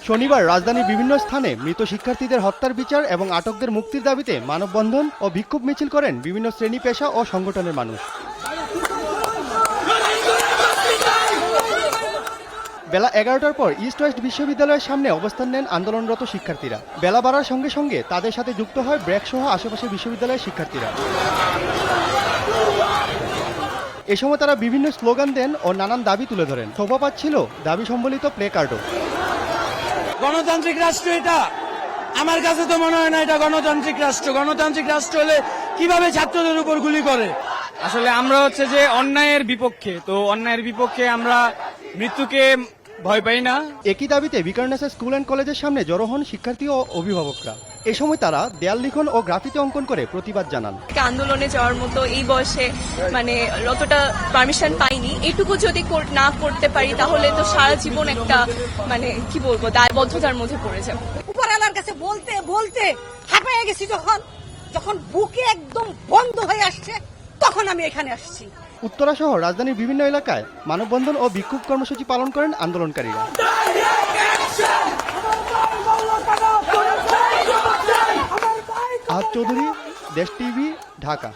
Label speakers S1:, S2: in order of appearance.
S1: শনিবার রাজধানীর বিভিন্ন স্থানে মৃত শিক্ষার্থীদের হত্যার বিচার এবং আটকদের মুক্তির দাবিতে মানববন্ধন ও বিক্ষোভ মিছিল করেন বিভিন্ন শ্রেণী পেশা ও সংগঠনের মানুষ। বেলা 11টার পর ইস্ট ওয়েস্ট বিশ্ববিদ্যালয়ের সামনে অবস্থান নেন আন্দোলনরত শিক্ষার্থীরা। বেলা বাড়ার সঙ্গে সঙ্গে তাদের সাথে যুক্ত হয় ব্র্যাকসহ আশেপাশের বিশ্ববিদ্যালয়ের শিক্ষার্থীরা। এ সময় তারা বিভিন্ন স্লোগান দেন ও নানান দাবি তুলে ধরেন। শোভা পাচ্ছিল দাবি সম্বলিত প্লে কার্ডও।
S2: গণতান্ত্রিক রাষ্ট্র এটা? আমার কাছে তো মনে হয় না এটা গণতান্ত্রিক রাষ্ট্র। গণতান্ত্রিক রাষ্ট্র হলে কিভাবে ছাত্রদের উপর গুলি করে?
S3: আসলে আমরা হচ্ছে যে অন্যায়ের বিপক্ষে, তো অন্যায়ের বিপক্ষে আমরা মৃত্যুকে ভয় পাই না।
S1: একই দাবিতে বিকারনেসা স্কুল অ্যান্ড কলেজের সামনে জড়ো হন শিক্ষার্থী ও অভিভাবকরা। এ সময় তারা দেয়াল লিখন ও গ্রাফিতি অঙ্কন করে প্রতিবাদ জানান।
S4: আন্দোলনে যাওয়ার মতো এই বয়সে অতটা পারমিশন পাইনি। এটুকু যদি না করতে পারি তাহলে তো সারা জীবন একটা কি বলবো দায়বদ্ধতার মধ্যে পড়ে যাবো।
S5: উপরওয়ালার কাছে বলতে বলতে হাঁপিয়ে গেছি। যখন বুকে একদম বন্ধ হয়ে আসছে তখন আমি এখানে আসছি।
S1: উত্তরা সহ রাজধানীর বিভিন্ন এলাকায় মানববন্ধন ও বিক্ষোভ কর্মসূচি পালন করেন আন্দোলনকারীরা। আজ চৌধুরী, দেশ টিভি, ঢাকা।